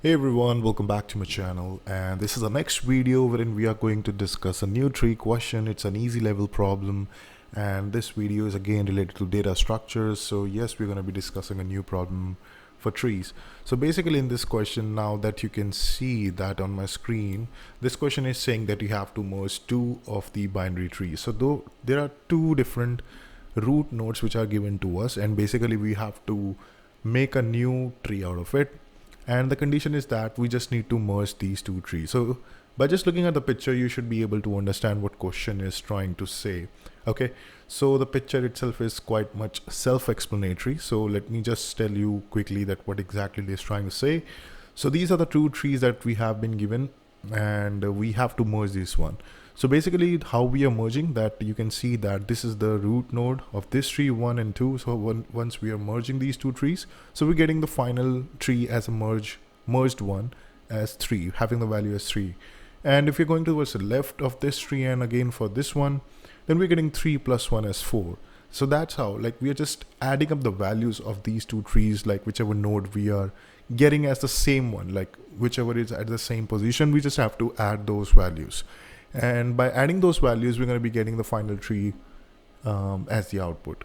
Hey everyone, welcome back to my channel, and this is the next video wherein we are going to discuss a new tree question. It's an easy level problem, and this video is again related to data structures. So yes, we're going to be discussing a new problem for trees. So basically in this question, now that you can see that on my screen, this question is saying that you have to merge two of the binary trees. So though there are two different root nodes which are given to us, and basically we have to make a new tree out of it. And the condition is that we just need to merge these two trees. So by just looking at the picture, you should be able to understand what question is trying to say. Okay, so the picture itself is quite much self-explanatory. So let me just tell you quickly that what exactly it is trying to say. So these are the two trees that we have been given, and we have to merge this one. So basically how we are merging that, you can see that this is the root node of this tree 1 and 2. So once we are merging these two trees, so we're getting the final tree as a merged one as 3, having the value as 3. And if you're going towards the left of this tree and again for this one, then we're getting 3 plus 1 as 4. So that's how, like, we are just adding up the values of these two trees, like whichever node we are getting as the same one, like whichever is at the same position, we just have to add those values. And by adding those values, we're going to be getting the final tree as the output.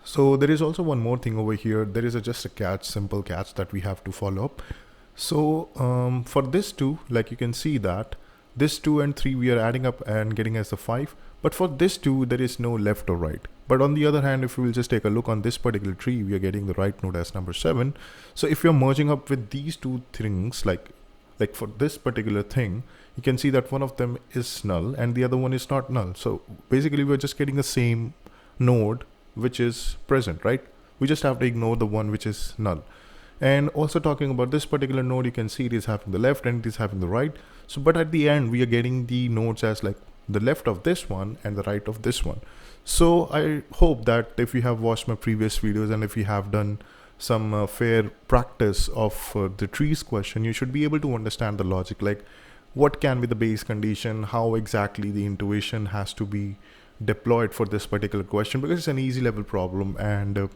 So there is also one more thing over here. There is just a catch, simple catch that we have to follow up. So for this 2, like you can see that this 2 and 3 we are adding up and getting as the 5. But for this 2, there is no left or right. But on the other hand, if we will just take a look on this particular tree, we are getting the right node as number 7. So if you're merging up with these two things, like for this particular thing, you can see that one of them is null and the other one is not null. So basically we're just getting the same node which is present, right? We just have to ignore the one which is null. And also talking about this particular node, you can see it is having the left and it is having the right. So but at the end, we are getting the nodes as like the left of this one and the right of this one. So I hope that if you have watched my previous videos and if you have done some fair practice of the trees question, you should be able to understand the logic, like what can be the base condition, how exactly the intuition has to be deployed for this particular question, because it's an easy level problem, and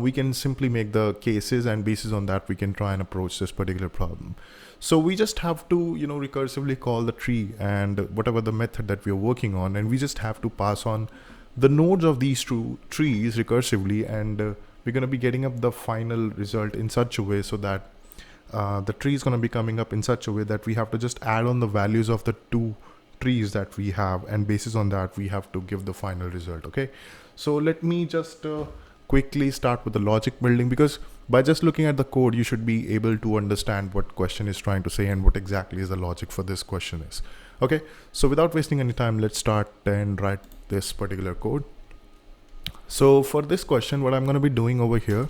we can simply make the cases, and basis on that we can try and approach this particular problem. So we just have to recursively call the tree and whatever the method that we are working on, and we just have to pass on the nodes of these two trees recursively, and we're going to be getting up the final result in such a way so that the tree is going to be coming up in such a way that we have to just add on the values of the two trees that we have, and basis on that we have to give the final result. Okay, so let me just quickly start with the logic building, because by just looking at the code you should be able to understand what question is trying to say and what exactly is the logic for this question is. Okay, so without wasting any time, let's start and write this particular code. So for this question, what I'm going to be doing over here,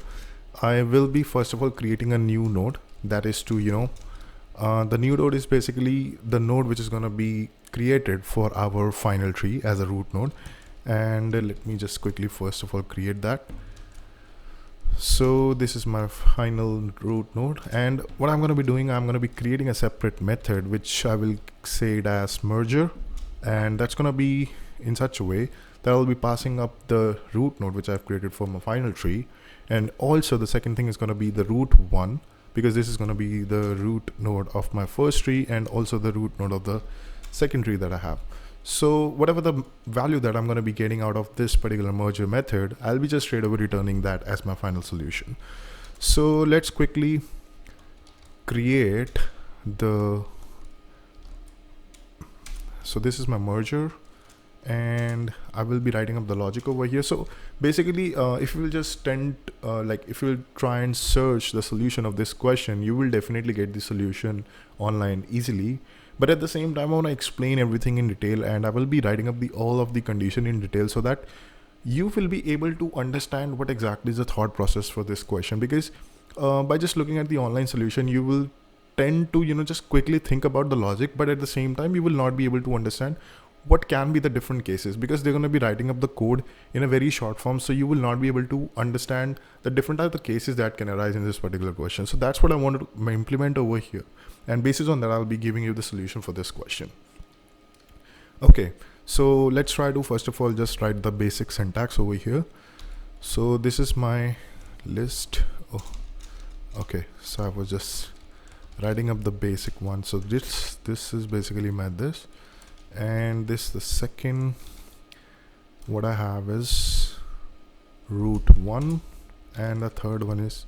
I will be first of all creating a new node. That is to the new node is basically the node which is going to be created for our final tree as a root node. And let me just quickly first of all create that. So this is my final root node, and what I'm going to be doing, I'm going to be creating a separate method which I will say it as merger, and that's going to be in such a way that I'll be passing up the root node which I've created for my final tree, and also the second thing is going to be the root 1, because this is going to be the root node of my first tree and also the root node of the second tree that I have. So whatever the value that I'm going to be getting out of this particular merger method, I'll be just straight away returning that as my final solution. So let's quickly create the, so this is my merger, and I will be writing up the logic over here. So basically if you will just if you will try and search the solution of this question, you will definitely get the solution online easily. But at the same time, I want to explain everything in detail, and I will be writing up all of the condition in detail so that you will be able to understand what exactly is the thought process for this question. Because by just looking at the online solution, you will tend to just quickly think about the logic, but at the same time you will not be able to understand what can be the different cases, because they're going to be writing up the code in a very short form, so you will not be able to understand the different type of cases that can arise in this particular question. So that's what I wanted to implement over here, and basis on that I'll be giving you the solution for this question. Okay, so let's try to first of all just write the basic syntax over here. So this is my list. Okay, so I was just writing up the basic one. So this is basically my this, and this the second. What I have is root 1, and the third one is,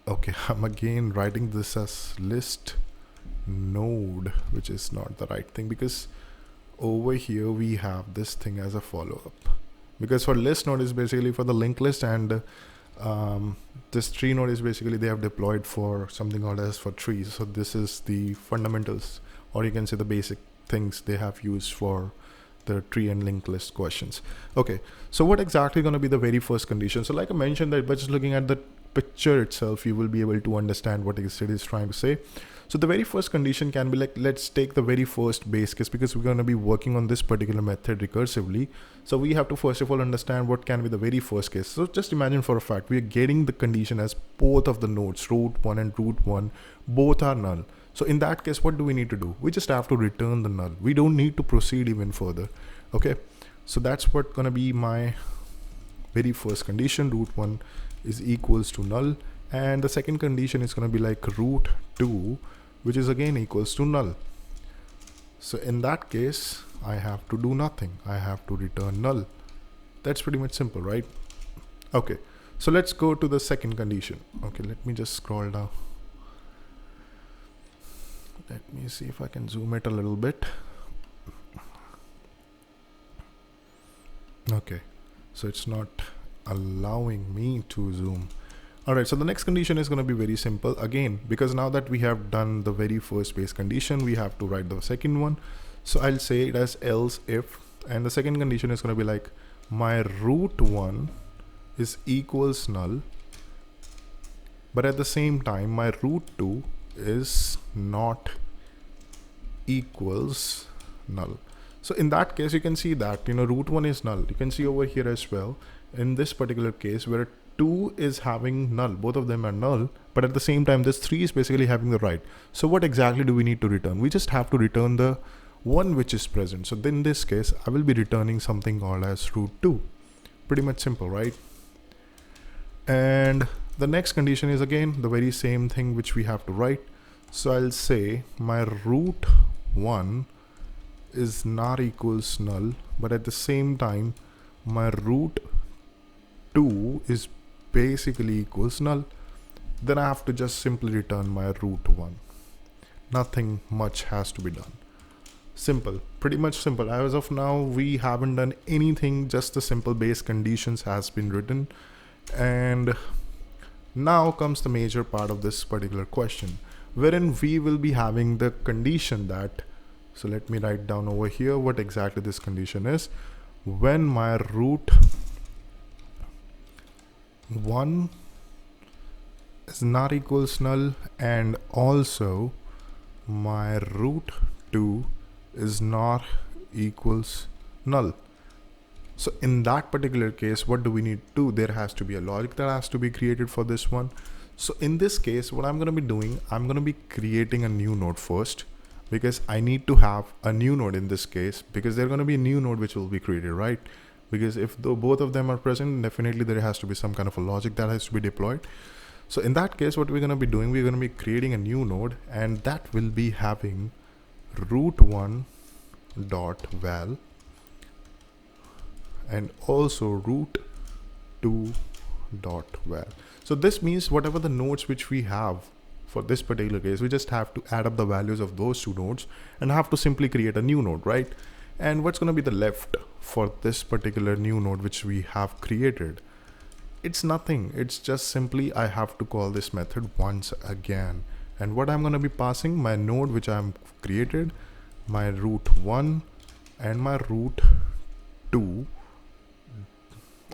okay, I'm again writing this as list node, which is not the right thing, because over here we have this thing as a follow-up, because for list node is basically for the linked list, and this tree node is basically they have deployed for something called as for trees. So this is the fundamentals, or you can say the basic things they have used for the tree and linked list questions. Okay, so what exactly going to be the very first condition? So like I mentioned that by just looking at the picture itself, you will be able to understand what it is trying to say. So the very first condition can be like, let's take the very first base case, because we're going to be working on this particular method recursively. So we have to first of all understand what can be the very first case. So just imagine for a fact, we are getting the condition as both of the nodes, root 1 and root 1, both are null. So in that case, what do we need to do? We just have to return the null. We don't need to proceed even further. Okay, so that's what gonna be my very first condition. Root 1 is equals to null, and the second condition is gonna be like root 2, which is again equals to null. So in that case, I have to do nothing. I have to return null. That's pretty much simple, right? Okay, so let's go to the second condition. Okay, let me just scroll down. Let me see if I can zoom it a little bit. Okay, so it's not allowing me to zoom. All right, so the next condition is going to be very simple again, because now that we have done the very first base condition, we have to write the second one. So I'll say it as else if, and the second condition is going to be like my root 1 is equals null, but at the same time my root 2 is not equals null. So in that case, you can see that, root 1 is null. You can see over here as well, in this particular case where 2 is having null, both of them are null, but at the same time, this 3 is basically having the right. So what exactly do we need to return? We just have to return the one which is present. So in this case, I will be returning something called as root 2. Pretty much simple, right? And the next condition is again the very same thing which we have to write. So I'll say my root 1 is not equals null, but at the same time my root 2 is basically equals null. Then I have to just simply return my root 1. Nothing much has to be done. Simple, pretty much simple. As of now, we haven't done anything, just the simple base conditions has been written. And now comes the major part of this particular question, wherein we will be having the condition that, so let me write down over here what exactly this condition is. When my root 1 is not equals null, and also my root 2 is not equals null. So in that particular case, what do we need to do? There has to be a logic that has to be created for this one. So in this case, what I'm going to be doing, I'm going to be creating a new node first, because I need to have a new node in this case, because there's going to be a new node which will be created, right? Because if both of them are present, definitely there has to be some kind of a logic that has to be deployed. So in that case, what we're going to be doing, we're going to be creating a new node, and that will be having root 1 dot val and also root 2 dot val. So this means whatever the nodes which we have for this particular case, we just have to add up the values of those two nodes and have to simply create a new node, right? And what's going to be the left for this particular new node which we have created? It's nothing. It's just simply I have to call this method once again. And what I'm going to be passing, my node which I'm created, my root 1 and my root 2.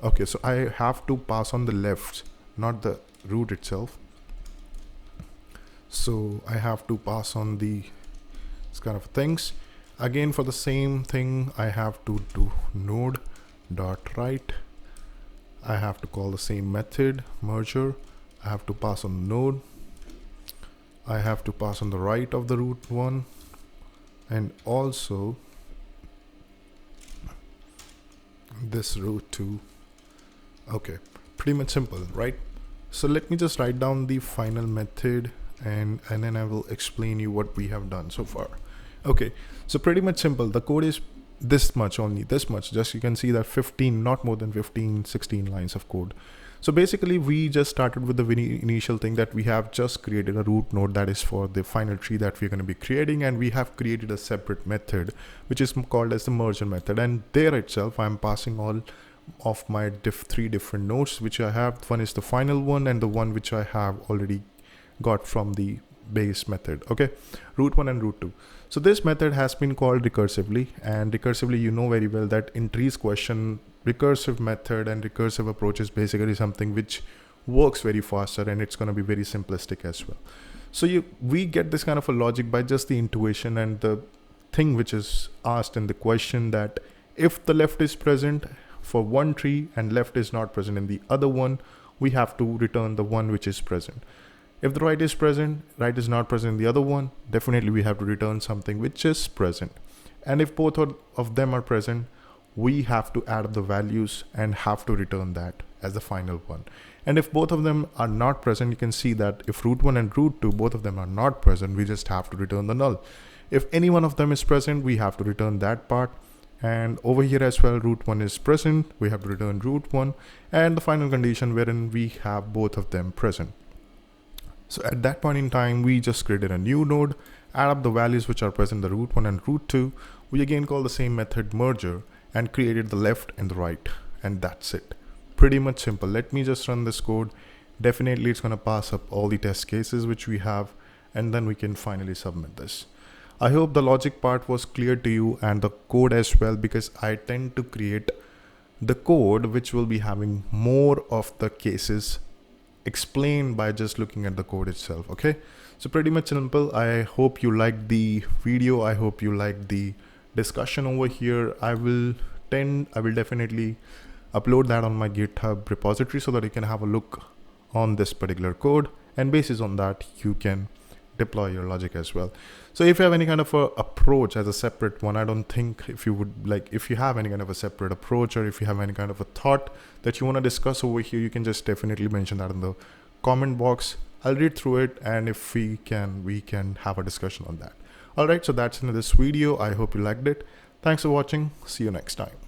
Okay, so I have to pass on the left, not the root itself. So I have to pass on the kind of things. Again, for the same thing, I have to do node dot write. I have to call the same method merger. I have to pass on the node. I have to pass on the right of the root 1 and also this root 2. Okay, pretty much simple, right? So let me just write down the final method, and then I will explain you what we have done so far. Okay, so pretty much simple. The code is this much, only this much. Just you can see that 15, not more than 15, 16 lines of code. So basically we just started with the very initial thing that we have just created a root node that is for the final tree that we're going to be creating, and we have created a separate method which is called as the merger method, and there itself I'm passing all of my three different nodes which I have. One is the final one and the one which I have already got from the base method. Okay, root 1 and root 2. So this method has been called recursively, and recursively you know very well that in trees question, recursive method and recursive approach is basically something which works very faster, and it's going to be very simplistic as well. So we get this kind of a logic by just the intuition and the thing which is asked in the question, that if the left is present for one tree and left is not present in the other one, we have to return the one which is present. If the right is present, right is not present in the other one, definitely we have to return something which is present. And if both of them are present, we have to add up the values and have to return that as the final one. And if both of them are not present, you can see that if root 1 and root 2, both of them are not present, we just have to return the null. If any one of them is present, we have to return that part. And over here as well, root 1 is present, we have to return root 1, and the final condition wherein we have both of them present. So at that point in time, we just created a new node, add up the values which are present, the root 1 and root 2. We again call the same method merger and created the left and the right, and that's it. Pretty much simple. Let me just run this code. Definitely it's going to pass up all the test cases which we have, and then we can finally submit this. I hope the logic part was clear to you, and the code as well, because I tend to create the code which will be having more of the cases explained by just looking at the code itself. Okay, so pretty much simple. I hope you liked the video. I hope you liked the discussion over here. I will definitely upload that on my GitHub repository so that you can have a look on this particular code, and basis on that you can deploy your logic as well. So if you have any kind of a approach as a separate one, I don't think if you have any kind of a separate approach, or if you have any kind of a thought that you want to discuss over here, you can just definitely mention that in the comment box. I'll read through it, and if we can have a discussion on that. All right, so that's in this video. I hope you liked it. Thanks for watching. See you next time.